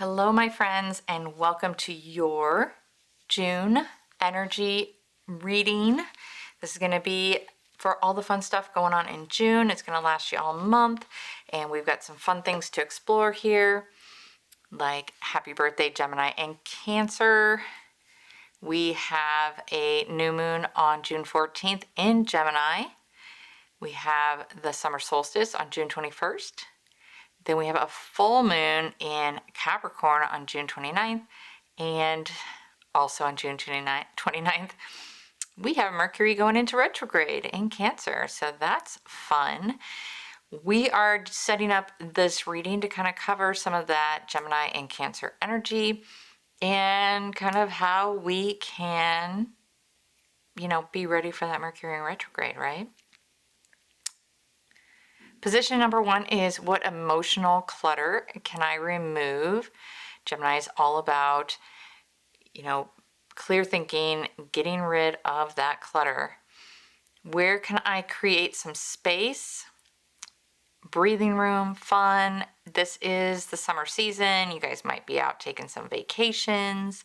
Hello, my friends, and welcome to your June energy reading. This is going to be for all the fun stuff going on in June. It's going to last you all month, and we've got some fun things to explore here, like happy birthday, Gemini and Cancer. We have a new moon on June 14th in Gemini. We have the summer solstice on June 21st. Then we have a full moon in Capricorn on June 29th, and also on June 29th, we have Mercury going into retrograde in Cancer, so that's fun. We are setting up this reading to kind of cover some of that Gemini and Cancer energy and kind of how we can, be ready for that Mercury in retrograde, right? Position number one is, what emotional clutter can I remove? Gemini is all about, clear thinking, getting rid of that clutter. Where can I create some space, breathing room, fun? This is the summer season. You guys might be out taking some vacations.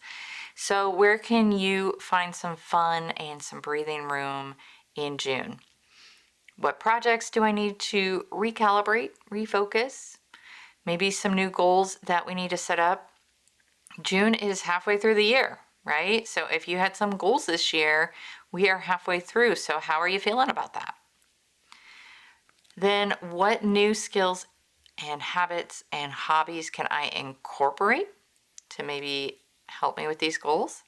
So where can you find some fun and some breathing room in June? What projects do I need to recalibrate, refocus? Maybe some new goals that we need to set up. June is halfway through the year, right? So if you had some goals this year, we are halfway through. So how are you feeling about that? Then what new skills and habits and hobbies can I incorporate to maybe help me with these goals?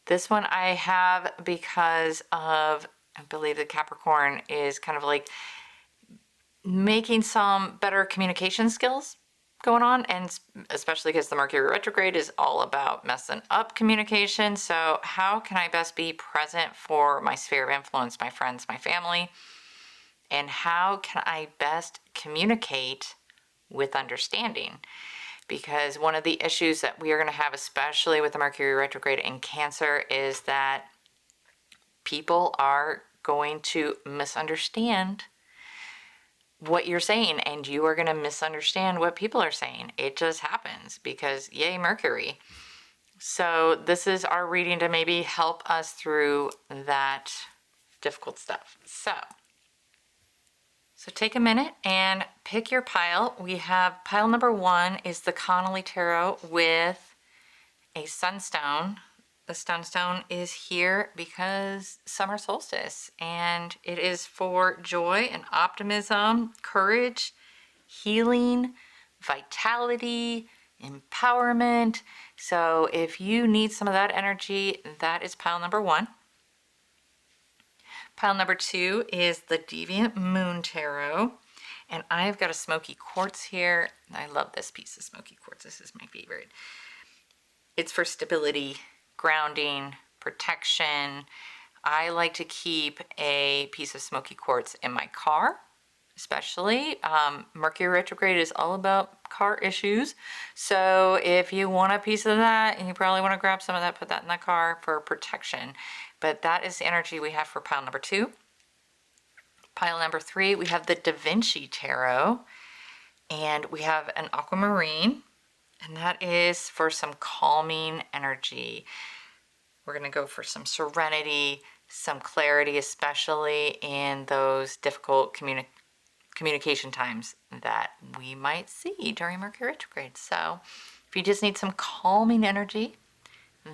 This one I have because of, I believe the Capricorn is kind of like making some better communication skills going on, and especially because the Mercury retrograde is all about messing up communication. So how can I best be present for my sphere of influence, my friends, my family? And how can I best communicate with understanding? Because one of the issues that we are going to have, especially with the Mercury retrograde in Cancer, is that people are going to misunderstand what you're saying, and you are going to misunderstand what people are saying. It just happens because yay, Mercury. So this is our reading to maybe help us through that difficult stuff. So take a minute and pick your pile. We have pile number one is the Connolly Tarot with a Sunstone. The Sunstone is here because summer solstice, and it is for joy and optimism, courage, healing, vitality, empowerment. So if you need some of that energy, that is pile number one. Pile number two is the Deviant Moon Tarot, and I've got a Smoky Quartz here. I love this piece of Smoky Quartz. This is my favorite. It's for stability, grounding, protection. I like to keep a piece of Smoky Quartz in my car, especially. Mercury retrograde is all about car issues. So if you want a piece of that, you probably want to grab some of that, put that in the car for protection. But that is the energy we have for pile number two. Pile number three, we have the Da Vinci Tarot, and we have an Aquamarine. And that is for some calming energy. We're going to go for some serenity, some clarity, especially in those difficult communication times that we might see during Mercury retrograde. So if you just need some calming energy,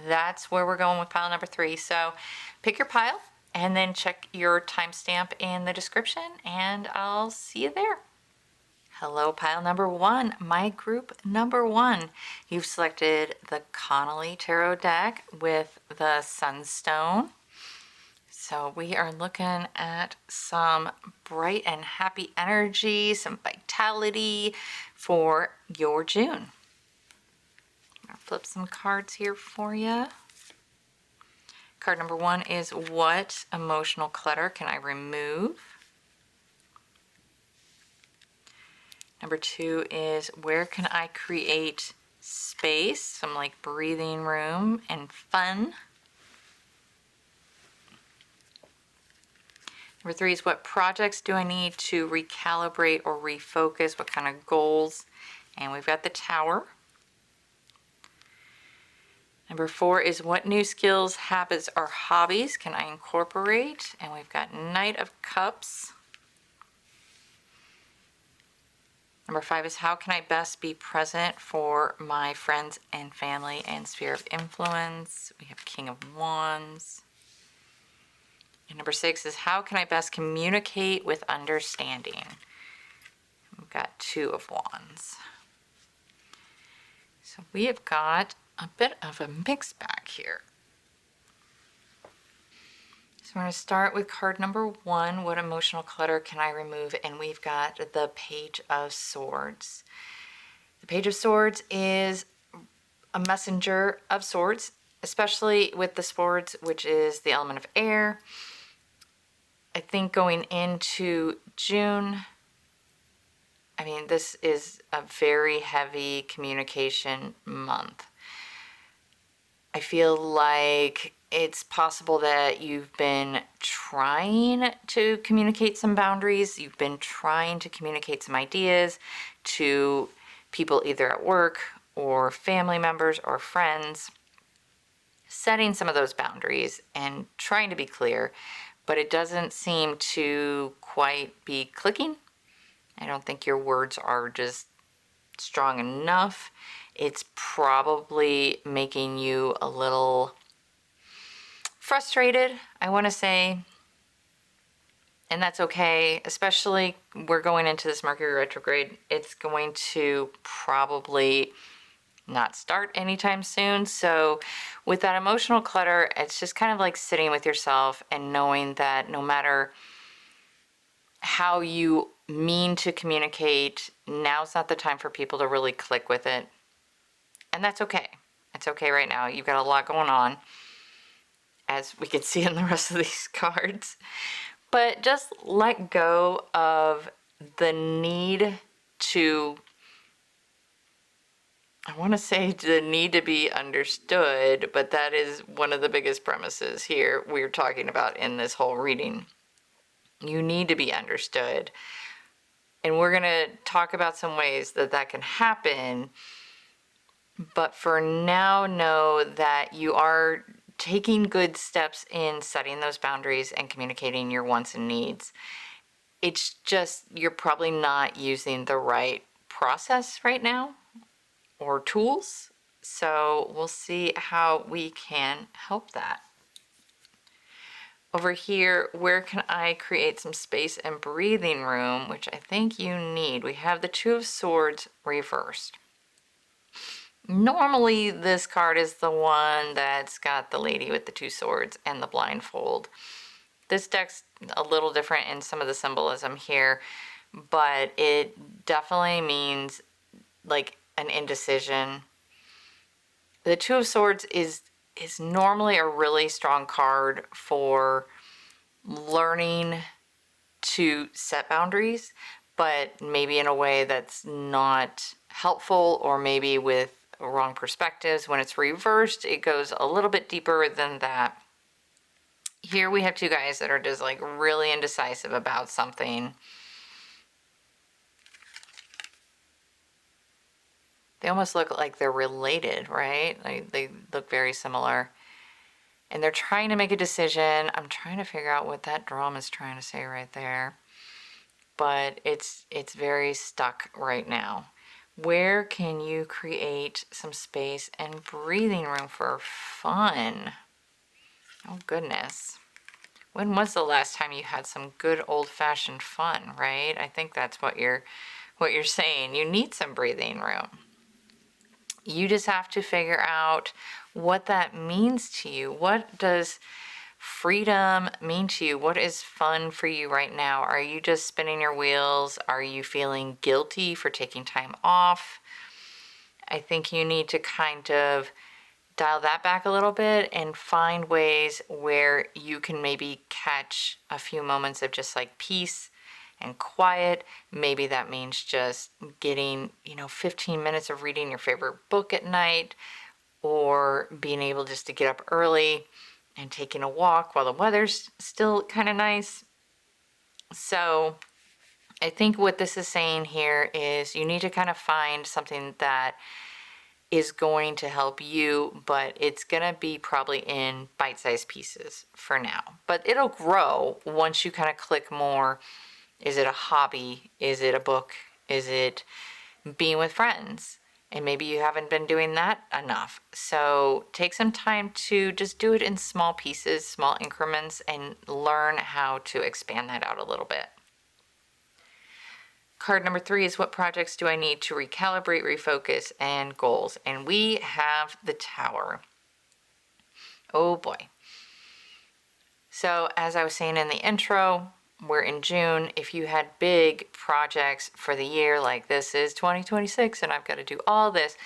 that's where we're going with pile number three. So pick your pile and then check your timestamp in the description, and I'll see you there. Hello, pile number one, my group number one. You've selected the Connolly Tarot deck with the Sunstone. So we are looking at some bright and happy energy, some vitality for your June. I'll flip some cards here for you. Card number one is, what emotional clutter can I remove? Number two is, where can I create space, some like breathing room and fun? Number three is, what projects do I need to recalibrate or refocus? What kind of goals And we've got the Tower. Number 4 is what new skills, habits, or hobbies can I incorporate? And we've got Knight of Cups. Number 5 is how can I best be present for my friends and family and sphere of influence? We have King of Wands. And number 6 is how can I best communicate with understanding? We've got Two of Wands. So we have got a bit of a mixed bag here. So we're going to start with card number 1. What emotional clutter can I remove? And we've got the Page of Swords. The Page of Swords is a messenger of swords, especially with the swords, which is the element of air. I think going into June, I mean, this is a very heavy communication month. I feel like it's possible that you've been trying to communicate some boundaries. You've been trying to communicate some ideas to people either at work or family members or friends, setting some of those boundaries and trying to be clear, but it doesn't seem to quite be clicking. I don't think your words are just strong enough. It's probably making you a little frustrated, I want to say, and that's okay. Especially we're going into this Mercury retrograde. It's going to probably not start anytime soon. So with that emotional clutter, it's just kind of like sitting with yourself and knowing that no matter how you mean to communicate, now's not the time for people to really click with it. And that's okay. It's okay right now. You've got a lot going on, as we can see in the rest of these cards. But just let go of the need to, I want to say the need to be understood, but that is one of the biggest premises here we're talking about in this whole reading. You need to be understood. And we're going to talk about some ways that that can happen. But for now, know that you are taking good steps in setting those boundaries and communicating your wants and needs. It's just you're probably not using the right process right now or tools. So we'll see how we can help that. Over here, where can I create some space and breathing room, which I think you need? We have the Two of Swords reversed. Normally, this card is the one that's got the lady with the two swords and the blindfold. This deck's a little different in some of the symbolism here, but it definitely means like an indecision. The Two of Swords is normally a really strong card for learning to set boundaries, but maybe in a way that's not helpful, or maybe with wrong perspectives. When it's reversed, it goes a little bit deeper than that. Here we have two guys that are just like really indecisive about something. They almost look like they're related, right? Like they look very similar. And they're trying to make a decision. I'm trying to figure out what that drum is trying to say right there. But it's very stuck right now. Where can you create some space and breathing room for fun? Oh goodness. When was the last time you had some good old-fashioned fun, right? I think that's what you're saying. You need some breathing room. You just have to figure out what that means to you. What does freedom mean to you? What is fun for you right now? Are you just spinning your wheels? Are you feeling guilty for taking time off? I think you need to kind of dial that back a little bit and find ways where you can maybe catch a few moments of just like peace and quiet. Maybe that means just getting, 15 minutes of reading your favorite book at night, or being able just to get up early and taking a walk while the weather's still kind of nice. So I think what this is saying here is you need to kind of find something that is going to help you, but it's going to be probably in bite-sized pieces for now. But it'll grow once you kind of click more. Is it a hobby? Is it a book? Is it being with friends? And maybe you haven't been doing that enough. So take some time to just do it in small pieces, small increments, and learn how to expand that out a little bit. Card number 3 is what projects do I need to recalibrate, refocus, and goals? And we have the Tower. Oh boy. So as I was saying in the intro, we're in June. If you had big projects for the year, like this is 2026 and I've got to do all this,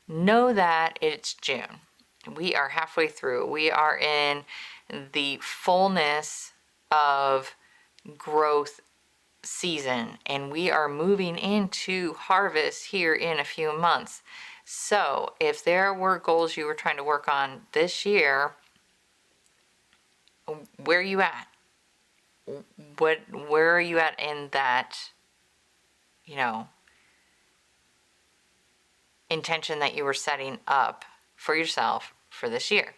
know that it's June. We are halfway through. We are in the fullness of growth season, and we are moving into harvest here in a few months. So if there were goals you were trying to work on this year, where are you at? Where are you at in that, intention that you were setting up for yourself for this year?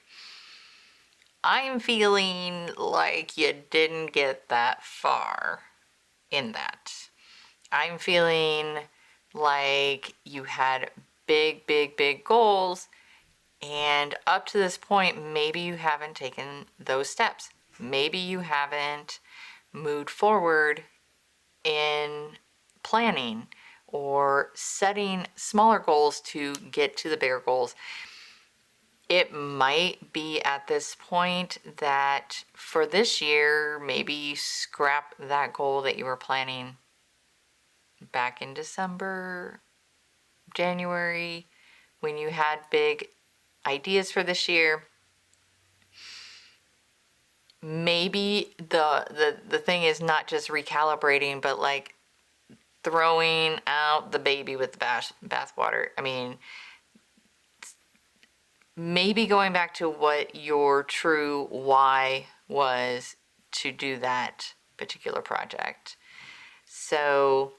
I'm feeling like you didn't get that far in that. I'm feeling like you had big, big, big goals, and up to this point, maybe you haven't taken those steps. Maybe you haven't moved forward in planning or setting smaller goals to get to the bigger goals. It might be at this point that for this year, maybe you scrap that goal that you were planning back in December, January, when you had big ideas for this year. Maybe the thing is not just recalibrating, but like throwing out the baby with the bathwater. I mean, maybe going back to what your true why was to do that particular project. So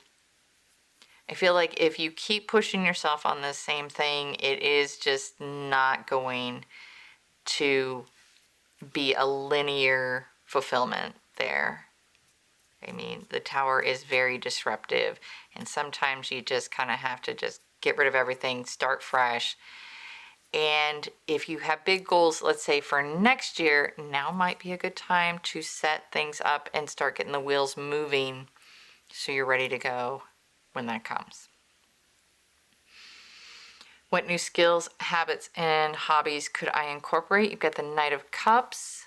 I feel like if you keep pushing yourself on the same thing, it is just not going to be a linear fulfillment there. I mean, the Tower is very disruptive, and sometimes you just kind of have to just get rid of everything, start fresh. And if you have big goals, let's say for next year, now might be a good time to set things up and start getting the wheels moving so you're ready to go when that comes. What new skills, habits, and hobbies could I incorporate? You've got the Knight of Cups.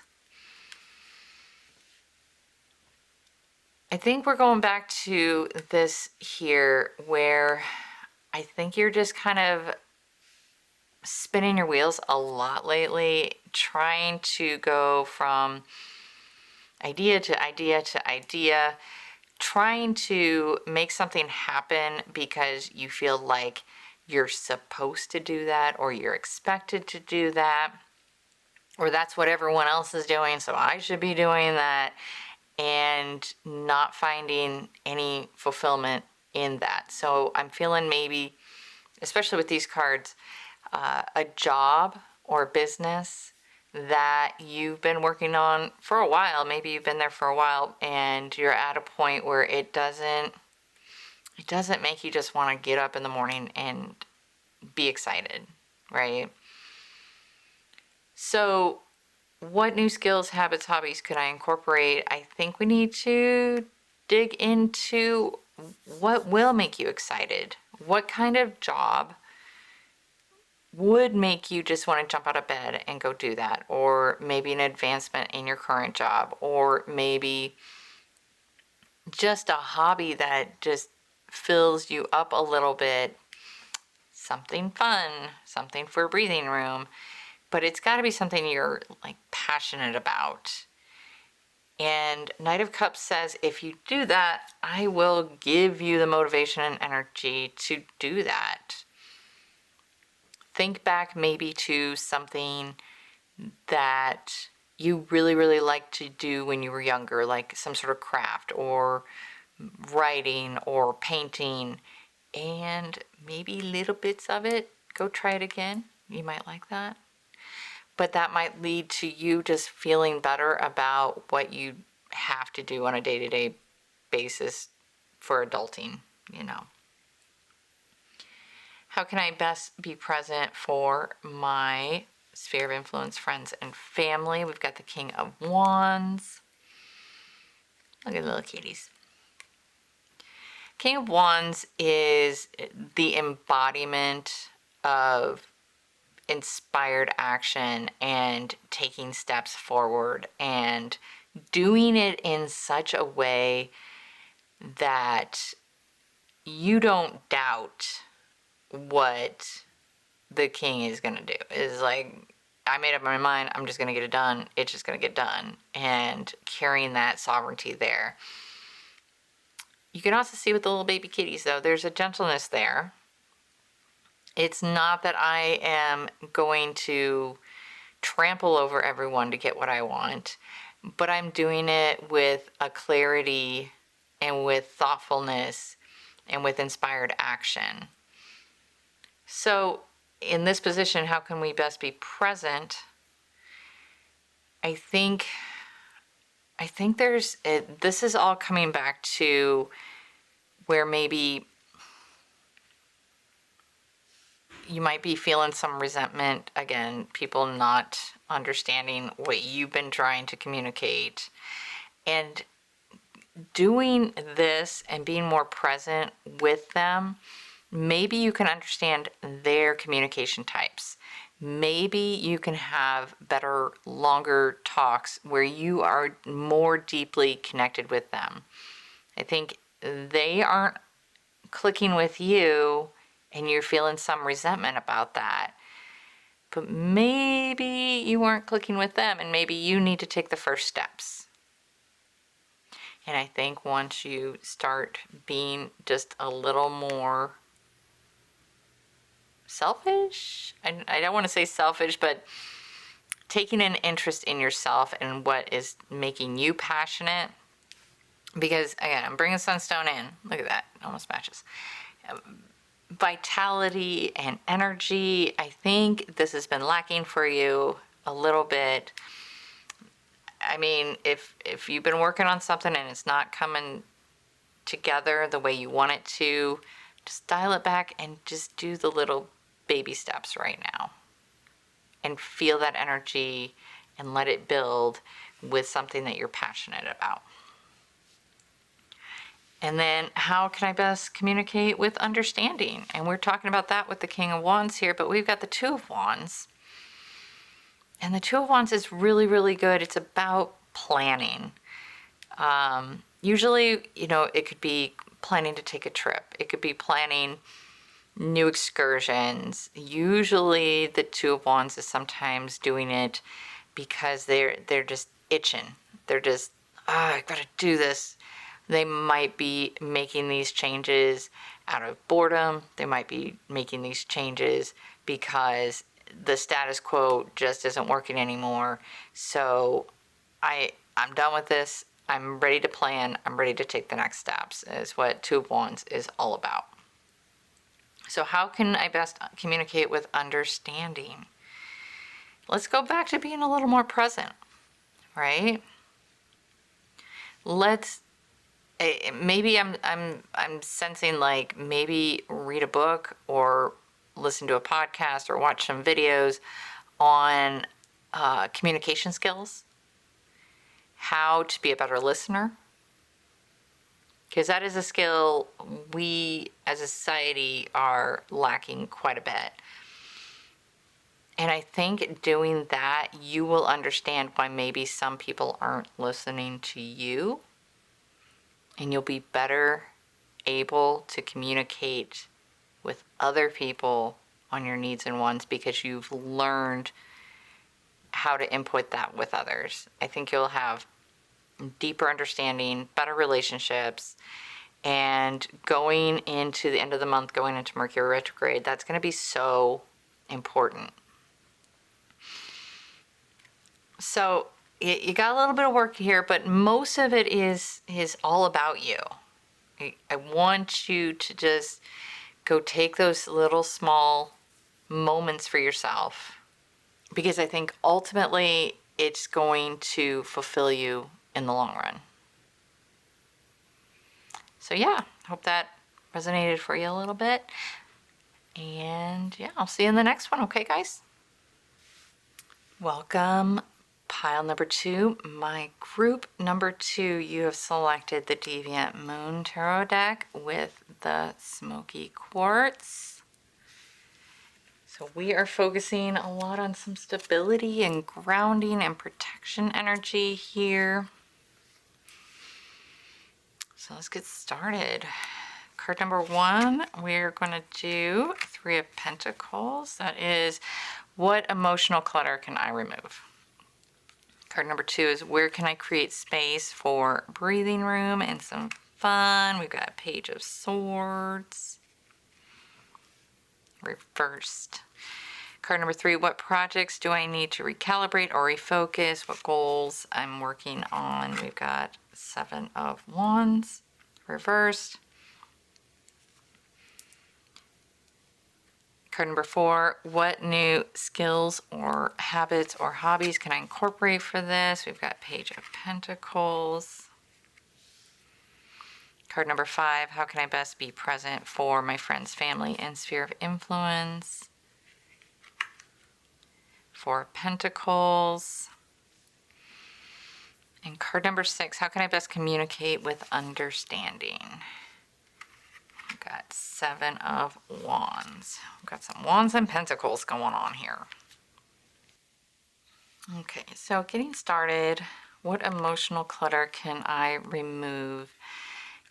I think we're going back to this here where I think you're just kind of spinning your wheels a lot lately, trying to go from idea to idea to idea, trying to make something happen because you feel like you're supposed to do that, or you're expected to do that, or that's what everyone else is doing, so I should be doing that, and not finding any fulfillment in that. So I'm feeling maybe, especially with these cards, a job or a business that you've been working on for a while. Maybe you've been there for a while and you're at a point where it doesn't make you just want to get up in the morning and be excited, right? So what new skills, habits, hobbies could I incorporate? I think we need to dig into what will make you excited. What kind of job would make you just want to jump out of bed and go do that? Or maybe an advancement in your current job, or maybe just a hobby that just fills you up a little bit. Something fun, something for a breathing room, but it's got to be something you're like passionate about. And Knight of Cups says, if you do that, I will give you the motivation and energy to do that. Think back maybe to something that you really, really liked to do when you were younger, like some sort of craft or writing or painting, and maybe little bits of it, go try it again. You might like that. But that might lead to you just feeling better about what you have to do on a day-to-day basis for adulting, you know. How can I best be present for my sphere of influence, friends, and family? We've got the King of Wands. Look at the little kitties. King of Wands is the embodiment of inspired action and taking steps forward and doing it in such a way that you don't doubt what the king is going to do. It's like, I made up my mind, I'm just going to get it done. It's just going to get done. And carrying that sovereignty there. You can also see with the little baby kitties, though, there's a gentleness there. It's not that I am going to trample over everyone to get what I want, but I'm doing it with a clarity and with thoughtfulness and with inspired action. So in this position, how can we best be present? I think this is all coming back to where maybe you might be feeling some resentment, again, people not understanding what you've been trying to communicate. And doing this and being more present with them, maybe you can understand their communication types. Maybe you can have better, longer talks where you are more deeply connected with them. I think they aren't clicking with you and you're feeling some resentment about that. But maybe you weren't clicking with them and maybe you need to take the first steps. And I think once you start being just a little more selfish, I don't want to say selfish, but taking an interest in yourself and what is making you passionate. Because again, I'm bringing Sunstone in. Look at that, it almost matches. Vitality and energy. I think this has been lacking for you a little bit. I mean, if you've been working on something and it's not coming together the way you want it to, just dial it back and just do the little baby steps right now. And feel that energy and let it build with something that you're passionate about. And then how can I best communicate with understanding? And we're talking about that with the King of Wands here, but we've got the Two of Wands. And the Two of Wands is really, really good. It's about planning. Usually, you know, it could be planning to take a trip. It could be planning new excursions. Usually the Two of Wands is sometimes doing it because they're just itching. They're just, I've got to do this. They might be making these changes out of boredom. They might be making these changes because the status quo just isn't working anymore. So I'm done with this. I'm ready to plan. I'm ready to take the next steps, is what Two of Wands is all about. So how can I best communicate with understanding? Let's go back to being a little more present, right? Maybe I'm sensing like maybe read a book or listen to a podcast or watch some videos on communication skills, how to be a better listener, because that is a skill we as a society are lacking quite a bit. And I think doing that, you will understand why maybe some people aren't listening to you, and you'll be better able to communicate with other people on your needs and wants because you've learned how to input that with others. I think you'll have deeper understanding, better relationships, and going into the end of the month, going into Mercury Retrograde, that's going to be so important. So you got a little bit of work here, but most of it is all about you. I want you to just go take those little small moments for yourself, because I think ultimately it's going to fulfill you in the long run. So yeah, hope that resonated for you a little bit. And yeah, I'll see you in the next one. Okay, guys? Welcome, pile number 2. My group number 2, you have selected the Deviant Moon Tarot deck with the Smoky Quartz. So we are focusing a lot on some stability and grounding and protection energy here. So let's get started. Card number 1, we're going to do 3 of Pentacles. That is, what emotional clutter can I remove? Card number 2 is, where can I create space for breathing room and some fun? We've got a Page of Swords reversed. Card number 3, what projects do I need to recalibrate or refocus? What goals I'm working on? We've got 7 of Wands reversed. Card number 4, what new skills or habits or hobbies can I incorporate for this? We've got Page of Pentacles. Card number 5, how can I best be present for my friends, family, and sphere of influence? 4 of Pentacles. And card number 6, how can I best communicate with understanding? We've got 7 of Wands. We've got some Wands and Pentacles going on here. Okay, so getting started, what emotional clutter can I remove?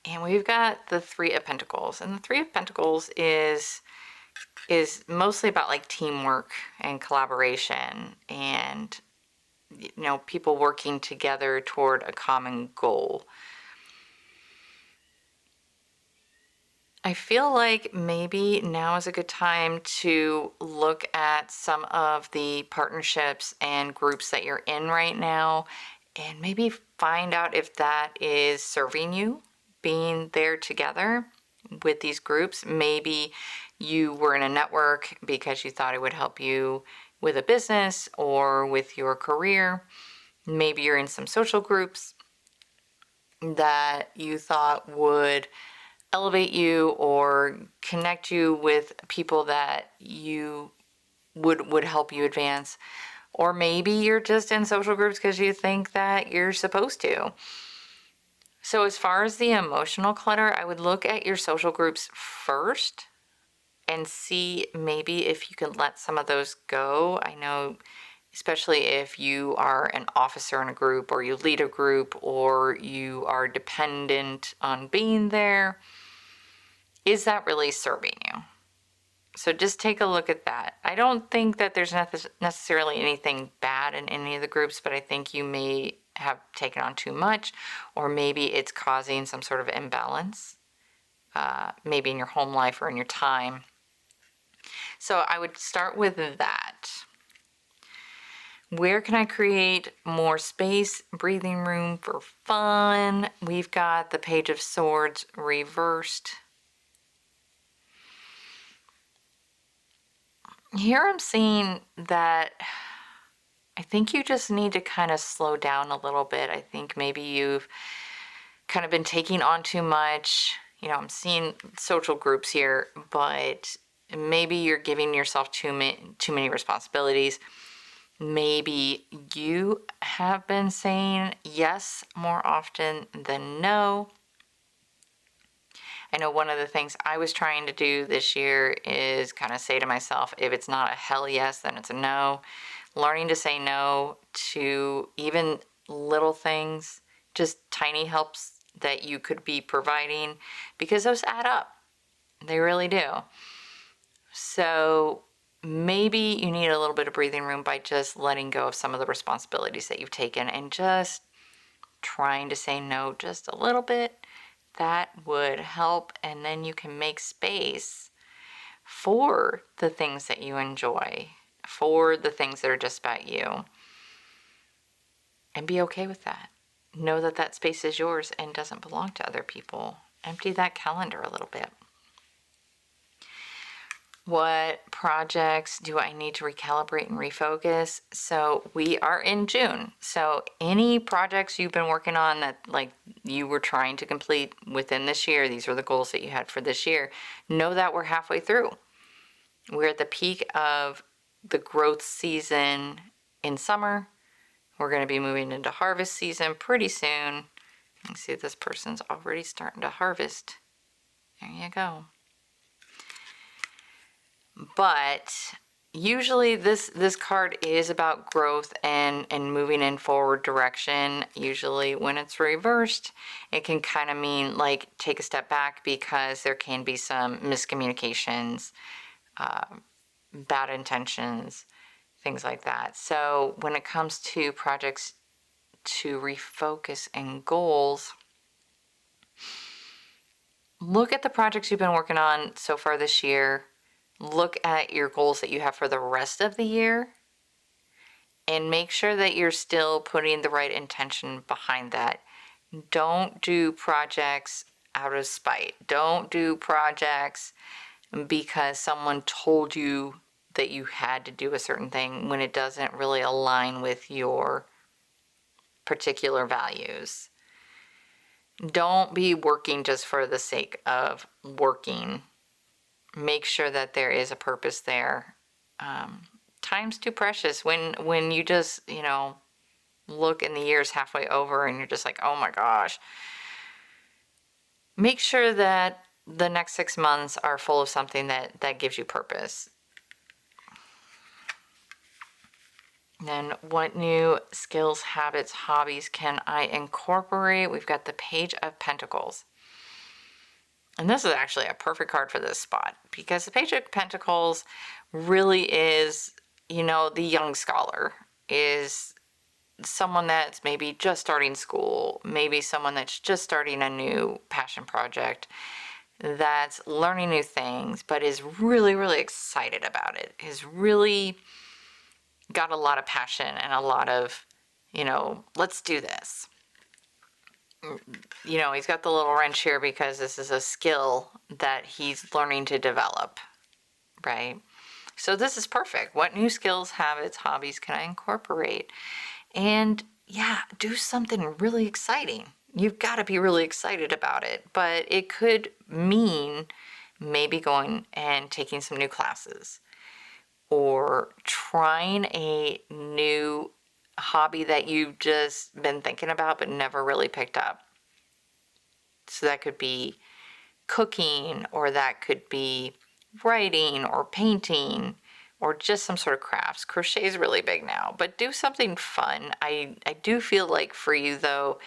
And we've got the 3 of Pentacles. And the 3 of Pentacles is mostly about like teamwork and collaboration and, you know, people working together toward a common goal. I feel like maybe now is a good time to look at some of the partnerships and groups that you're in right now and maybe find out if that is serving you, being there together with these groups. Maybe you were in a network because you thought it would help you with a business or with your career. Maybe you're in some social groups that you thought would elevate you or connect you with people that you would help you advance. Or maybe you're just in social groups because you think that you're supposed to. So as far as the emotional clutter, I would look at your social groups first and see maybe if you can let some of those go. I know, especially if you are an officer in a group or you lead a group or you are dependent on being there, is that really serving you? So just take a look at that. I don't think that there's necessarily anything bad in any of the groups, but I think you may have taken on too much, or maybe it's causing some sort of imbalance, maybe in your home life or in your time. So I would start with that. Where can I create more space, breathing room for fun? We've got the Page of Swords reversed. Here I'm seeing that I think you just need to kind of slow down a little bit. I think maybe you've kind of been taking on too much. You know, I'm seeing social groups here, but maybe you're giving yourself too many responsibilities. Maybe you have been saying yes more often than no. I know one of the things I was trying to do this year is kind of say to myself, if it's not a hell yes, then it's a no. Learning to say no to even little things, just tiny helps that you could be providing, because those add up. They really do. So maybe you need a little bit of breathing room by just letting go of some of the responsibilities that you've taken and just trying to say no just a little bit. That would help, and then you can make space for the things that you enjoy, for the things that are just about you, and be okay with that. Know that that space is yours and doesn't belong to other people. empty that calendar a little bit. What projects do I need to recalibrate and refocus? So we are in June. So any projects you've been working on that like you were trying to complete within this year, these are the goals that you had for this year, know that we're halfway through. We're at the peak of the growth season in summer. We're going to be moving into harvest season pretty soon. You can see this person's already starting to harvest. There you go. But usually this card is about growth and moving in forward direction. Usually when it's reversed, it can kind of mean like take a step back because there can be some miscommunications, bad intentions, things like that. So when it comes to projects to refocus and goals, look at the projects you've been working on so far this year. Look at your goals that you have for the rest of the year and make sure that you're still putting the right intention behind that. Don't do projects out of spite. Don't do projects because someone told you that you had to do a certain thing when it doesn't really align with your particular values. Don't be working just for the sake of working. Make sure that there is a purpose there. Time's too precious when you just, look and the year's halfway over and you're just like, oh my gosh. Make sure that the next 6 months are full of something that gives you purpose. Then what new skills, habits, hobbies can I incorporate? We've got the Page of Pentacles. And this is actually a perfect card for this spot because the Page of Pentacles really is, the young scholar, is someone that's maybe just starting school, maybe someone that's just starting a new passion project, that's learning new things, but is really, really excited about it, is really got a lot of passion and a lot of, let's do this. He's got the little wrench here because this is a skill that he's learning to develop, right? So this is perfect. What new skills, habits, hobbies can I incorporate? And do something really exciting. You've got to be really excited about it, but it could mean maybe going and taking some new classes or trying a new hobby that you've just been thinking about but never really picked up. So that could be cooking, or that could be writing or painting, or just some sort of crafts. Crochet is really big now, but do something fun. I do feel like for you though,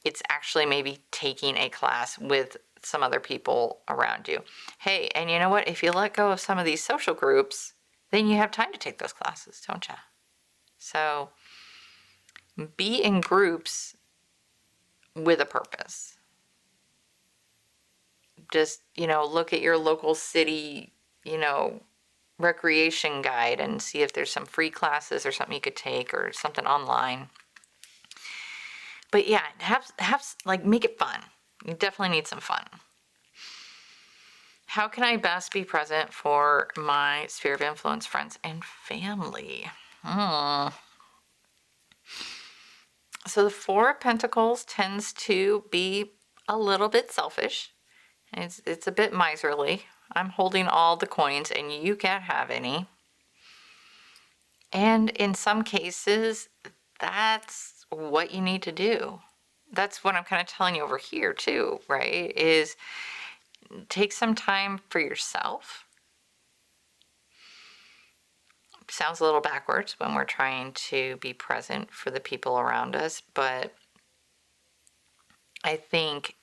it's actually maybe taking a class with some other people around you. Hey, and you know what? If you let go of some of these social groups, then you have time to take those classes, don't you? So be in groups with a purpose. Just, look at your local city, recreation guide and see if there's some free classes or something you could take or something online. But make it fun. You definitely need some fun. How can I best be present for my sphere of influence, friends, and family? So the Four of Pentacles tends to be a little bit selfish. It's a bit miserly. I'm holding all the coins and you can't have any. And in some cases, that's what you need to do. That's what I'm kind of telling you over here too, right? Is take some time for yourself. Sounds a little backwards when we're trying to be present for the people around us, but I think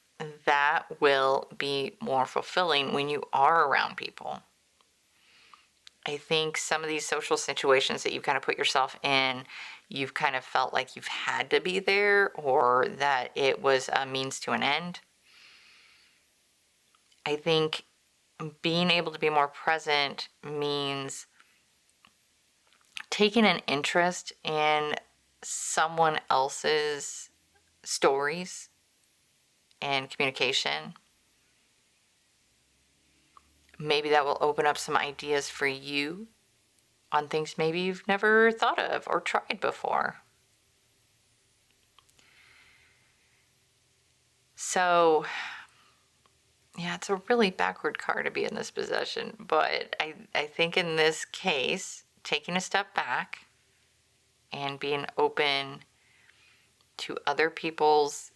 that will be more fulfilling when you are around people. I think some of these social situations that you've kind of put yourself in, you've kind of felt like you've had to be there or that it was a means to an end. I think being able to be more present means taking an interest in someone else's stories and communication. maybe that will open up some ideas for you on things maybe you've never thought of or tried before. So, yeah, it's a really backward card to be in this position, but I think in this case, taking a step back and being open to other people's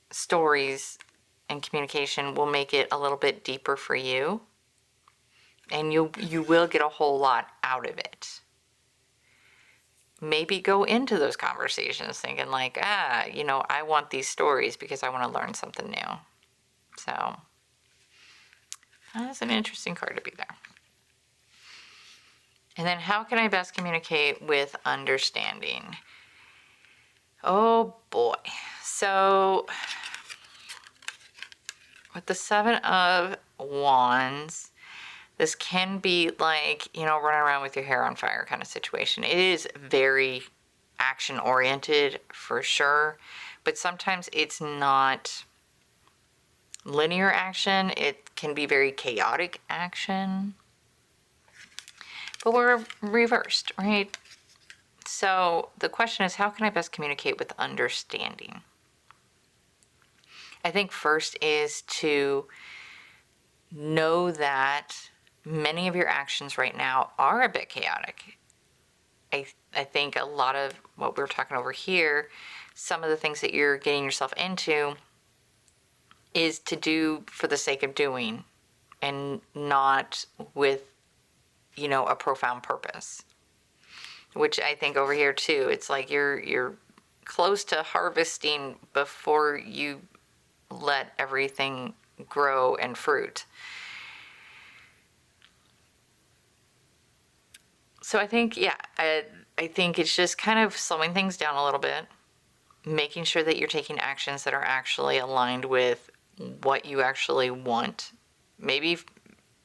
stories and communication will make it a little bit deeper for you, and you will get a whole lot out of it. Maybe go into those conversations thinking like, I want these stories because I want to learn something new. So that's an interesting card to be there. And then how can I best communicate with understanding? Oh boy. So with the Seven of Wands, this can be like, running around with your hair on fire kind of situation. It is very action oriented for sure, but sometimes it's not linear action. It can be very chaotic action, but we're reversed, right? So the question is, how can I best communicate with understanding? I think first is to know that many of your actions right now are a bit chaotic. I think a lot of what we're talking over here, some of the things that you're getting yourself into is to do for the sake of doing and not with, a profound purpose. Which I think over here too, it's like you're close to harvesting before you let everything grow and fruit. So I think, I think it's just kind of slowing things down a little bit, making sure that you're taking actions that are actually aligned with what you actually want. Maybe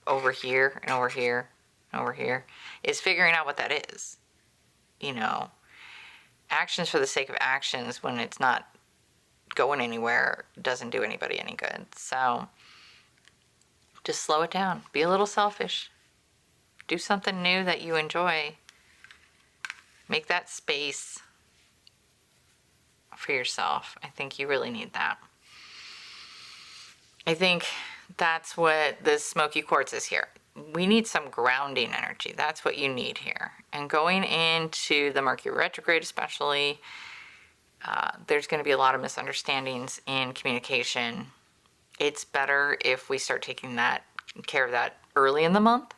over here and over here and over here is figuring out what that is. Actions for the sake of actions when it's not going anywhere doesn't do anybody any good. So just slow it down. Be a little selfish. Do something new that you enjoy. Make that space for yourself. I think you really need that. I think that's what this Smoky Quartz is here. We need some grounding energy. That's what you need here. And going into the Mercury Retrograde especially, there's going to be a lot of misunderstandings in communication. It's better if we start taking care of that early in the month,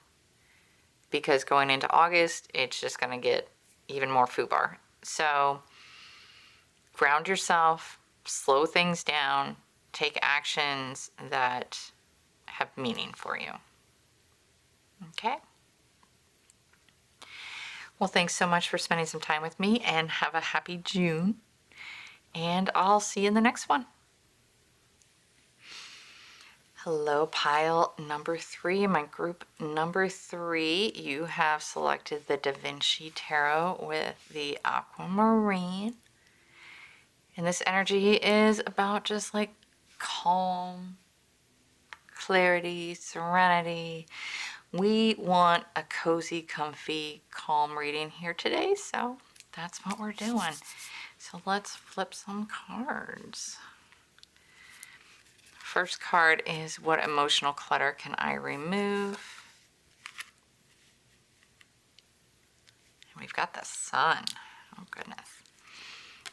because going into August, it's just going to get even more foobar. So ground yourself, slow things down, take actions that have meaning for you. Okay? Well, thanks so much for spending some time with me, and have a happy June. And I'll see you in the next one. Hello, pile number 3, my group number 3. You have selected the Da Vinci Tarot with the Aquamarine. And this energy is about just like calm, clarity, serenity. We want a cozy, comfy, calm reading here today, so that's what we're doing. So let's flip some cards. First card is, what emotional clutter can I remove? And we've got the Sun. Oh goodness.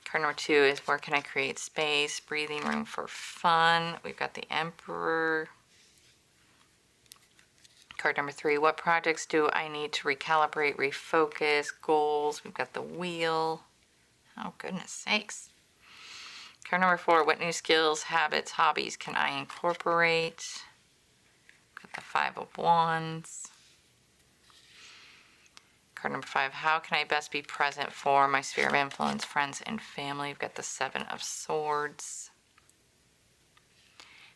Card number 2 is, where can I create space, breathing room for fun? We've got the Emperor. Card number 3, what projects do I need to recalibrate, refocus, goals? We've got the Wheel. Oh goodness sakes. Card number 4, what new skills, habits, hobbies can I incorporate? Got the 5 of Wands. Card number 5, how can I best be present for my sphere of influence, friends, and family? We've got the 7 of Swords.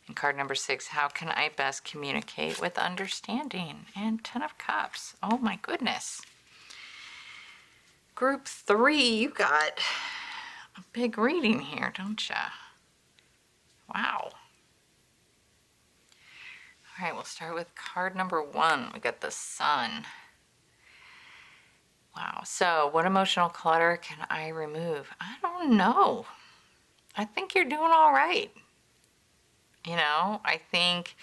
And card number 6, how can I best communicate with understanding? And 10 of Cups. Oh my goodness. Group 3, you got a big reading here, don't ya? Wow. All right, we'll start with card number 1. We got the Sun. Wow. So what emotional clutter can I remove? I don't know. I think you're doing all right. You know, I think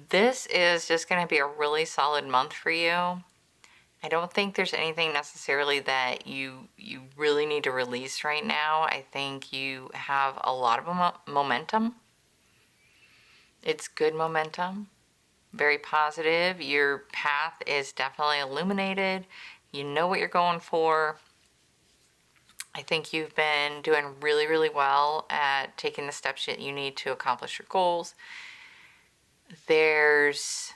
this is just going to be a really solid month for you. I don't think there's anything necessarily that you really need to release right now. I think you have a lot of momentum. It's good momentum, very positive. Your path is definitely illuminated. You know what you're going for. I think you've been doing really, really well at taking the steps that you need to accomplish your goals. There's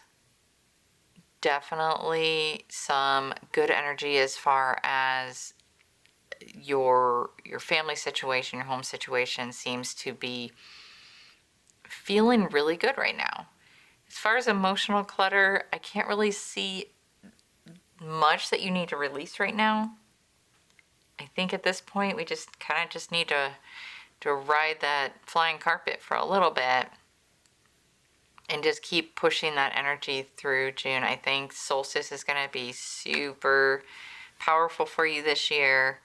definitely some good energy as far as your family situation, your home situation seems to be feeling really good right now. As far as emotional clutter, I can't really see much that you need to release right now. I think at this point we just kind of just need to ride that flying carpet for a little bit and just keep pushing that energy through June. I think solstice is going to be super powerful for you this year.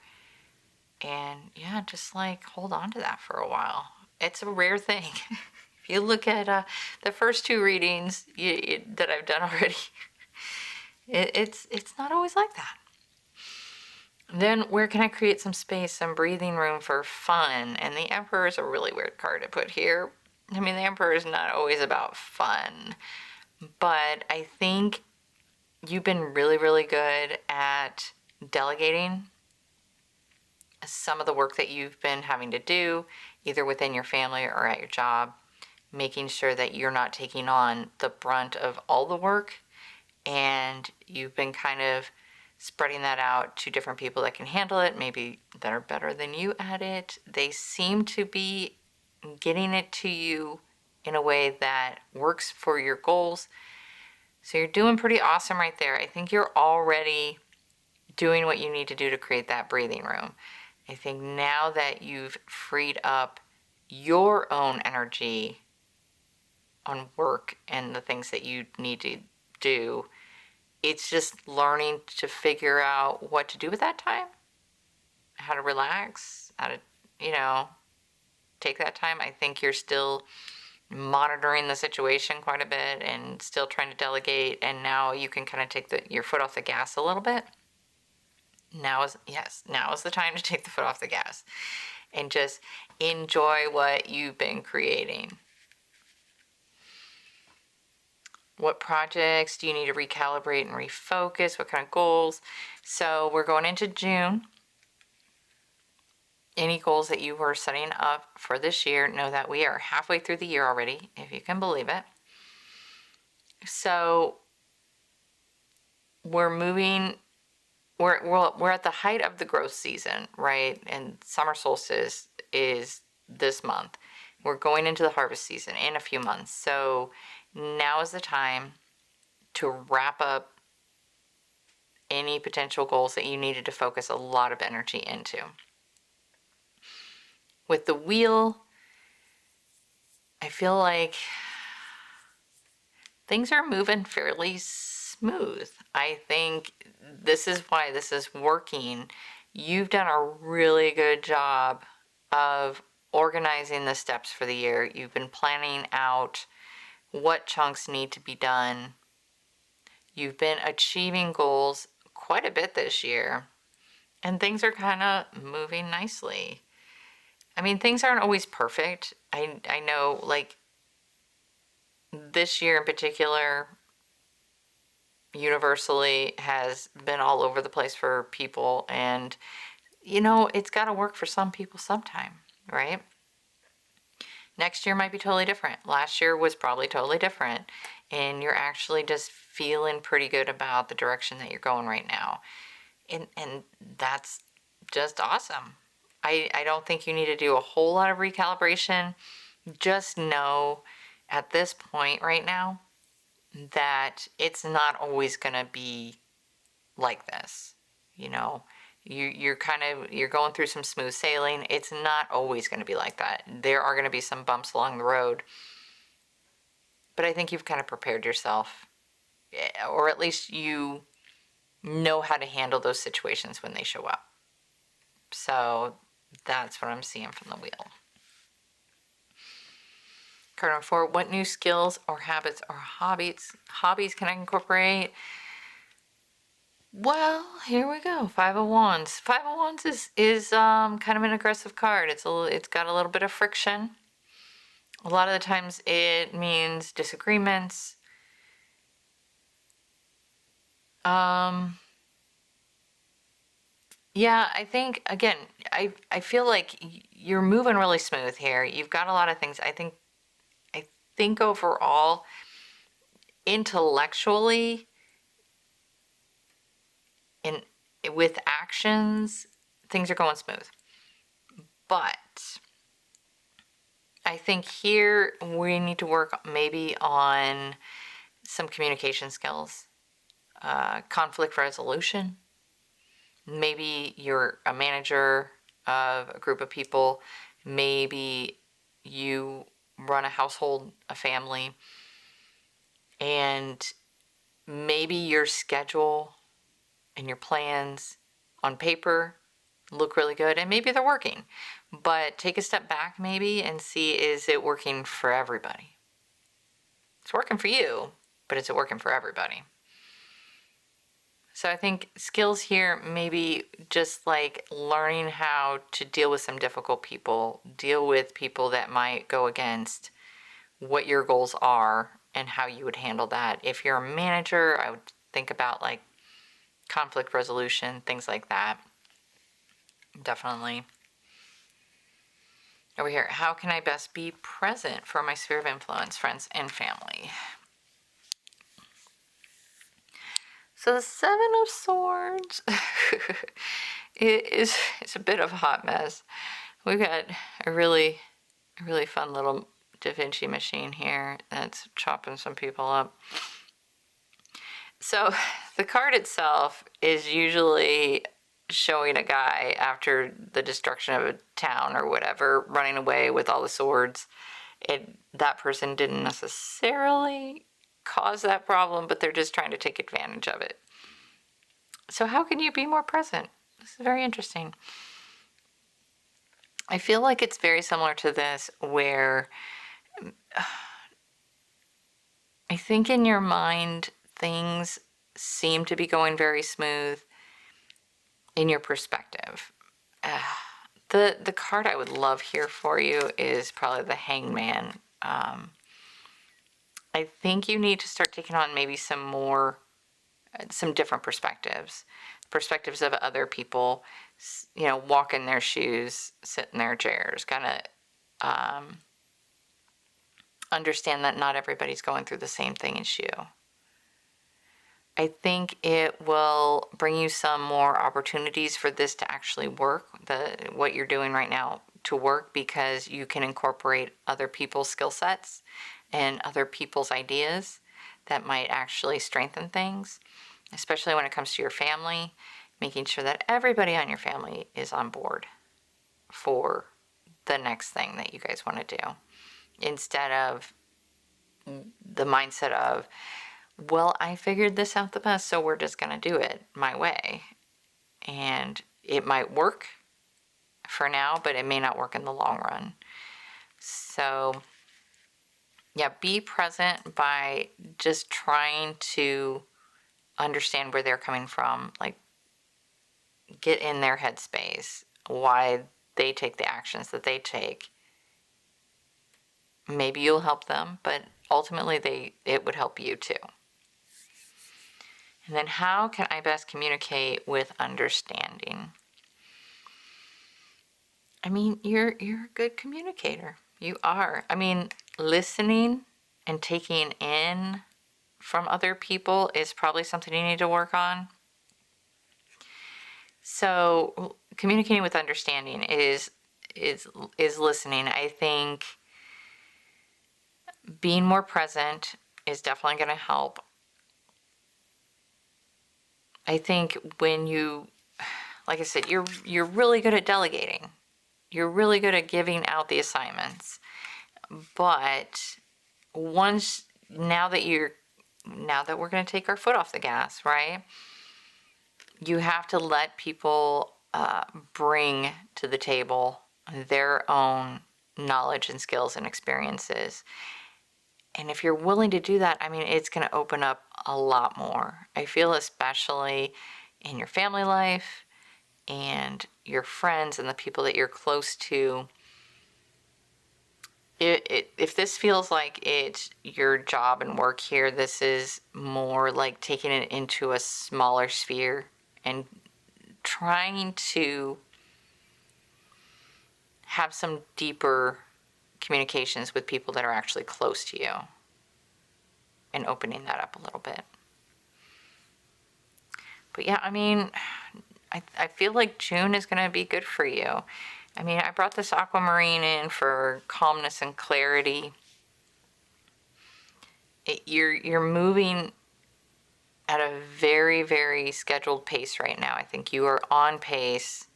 And yeah, just like hold on to that for a while. It's a rare thing. If you look at the first 2 readings that I've done already, it's not always like that. Then where can I create some space, some breathing room for fun? And the Emperor is a really weird card to put here. I mean, the Emperor is not always about fun, but I think you've been really, really good at delegating some of the work that you've been having to do, either within your family or at your job, making sure that you're not taking on the brunt of all the work, and you've been kind of spreading that out to different people that can handle it, maybe that are better than you at it. They seem to be getting it to you in a way that works for your goals. So you're doing pretty awesome right there. I think you're already doing what you need to do to create that breathing room. I think now that you've freed up your own energy on work and the things that you need to do, it's just learning to figure out what to do with that time, how to relax, how to, take that time. I think you're still monitoring the situation quite a bit and still trying to delegate, and now you can kind of take your foot off the gas a little bit. Now is the time to take the foot off the gas and just enjoy what you've been creating. What projects do you need to recalibrate and refocus? What kind of goals? So we're going into June. Any goals that you were setting up for this year, know that we are halfway through the year already, if you can believe it. So we're at the height of the growth season, right? And summer solstice is this month. We're going into the harvest season in a few months. So now is the time to wrap up any potential goals that you needed to focus a lot of energy into. With the wheel, I feel like things are moving fairly smooth. I think this is why this is working. You've done a really good job of organizing the steps for the year. You've been planning out what chunks need to be done. You've been achieving goals quite a bit this year, and things are kind of moving nicely. I mean, things aren't always perfect. I know, like, this year in particular, universally has been all over the place for people, and, it's got to work for some people sometime, right? Next year might be totally different. Last year was probably totally different, and you're actually just feeling pretty good about the direction that you're going right now. And that's just awesome. I don't think you need to do a whole lot of recalibration. Just know at this point right now that it's not always going to be like this. You're going through some smooth sailing. It's not always going to be like that. There are going to be some bumps along the road. but I think you've kind of prepared yourself, or at least you know how to handle those situations when they show up. So that's what I'm seeing from the wheel. Card number 4, what new skills or habits or hobbies can I incorporate? Well, here we go. Five of Wands. Five of Wands is kind of an aggressive card. It's got a little bit of friction. A lot of the times it means disagreements. Yeah, I think again, I feel like you're moving really smooth here. You've got a lot of things. I think overall, intellectually, and with actions, things are going smooth. But I think here we need to work maybe on some communication skills, conflict resolution. Maybe you're a manager of a group of people. Maybe you run a household, a family, and maybe your schedule and your plans on paper look really good, and maybe they're working, but take a step back maybe and see, is it working for everybody? It's working for you, but is it working for everybody? So I think skills here, maybe just like learning how to deal with some difficult people, deal with people that might go against what your goals are and how you would handle that. If you're a manager, I would think about like conflict resolution, things like that. Definitely. Over here, how can I best be present for my sphere of influence, friends, and family? So the Seven of Swords it's a bit of a hot mess. We've got a really fun little Da Vinci machine here that's chopping some people up. So the card itself is usually showing a guy after the destruction of a town or whatever, running away with all the swords. That person didn't necessarily cause that problem, but they're just trying to take advantage of it. So how can you be more present? This is very interesting. I feel like it's very similar to this, where I think in your mind things seem to be going very smooth in your perspective. The card I would love here for you is probably the Hangman. I think you need to start taking on maybe some different perspectives of other people, walk in their shoes, sit in their chairs, kind of understand that not everybody's going through the same thing as you. I think it will bring you some more opportunities for this to actually work, what you're doing right now to work, because you can incorporate other people's skill sets and other people's ideas that might actually strengthen things, especially when it comes to your family, making sure that everybody on your family is on board for the next thing that you guys want to do, instead of the mindset of, well, I figured this out the best, so we're just going to do it my way. And it might work for now, but it may not work in the long run. So, yeah, be present by just trying to understand where they're coming from. Like, get in their headspace, why they take the actions that they take. Maybe you'll help them, but ultimately it would help you too. And then how can I best communicate with understanding? I mean, you're a good communicator. You are. I mean, listening and taking in from other people is probably something you need to work on. So communicating with understanding is listening. I think being more present is definitely going to help. I think when you, like I said, you're really good at delegating. You're really good at giving out the assignments. But once now that we're going to take our foot off the gas, right? You have to let people bring to the table their own knowledge and skills and experiences. And if you're willing to do that, I mean, it's going to open up a lot more. I feel especially in your family life and your friends and the people that you're close to. If this feels like it's your job and work here, this is more like taking it into a smaller sphere and trying to have some deeper communications with people that are actually close to you and opening that up a little bit. But yeah, I mean, I feel like June is going to be good for you. I mean, I brought this Aquamarine in for calmness and clarity. You're moving at a very, very scheduled pace right now. I think you are on pace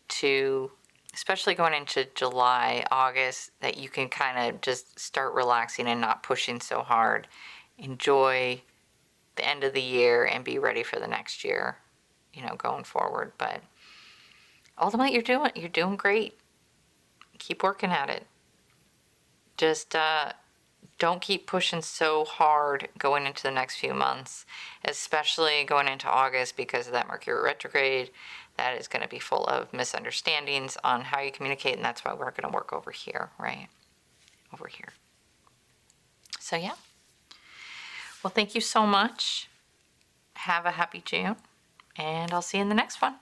to, especially going into July, August, that you can kind of just start relaxing and not pushing so hard. Enjoy the end of the year and be ready for the next year, going forward. But ultimately, you're doing great. Keep working at it. Just don't keep pushing so hard going into the next few months, especially going into August, because of that Mercury retrograde. That is going to be full of misunderstandings on how you communicate, and that's why we're going to work over here, right? Over here. So yeah. Well, thank you so much. Have a happy June, and I'll see you in the next one.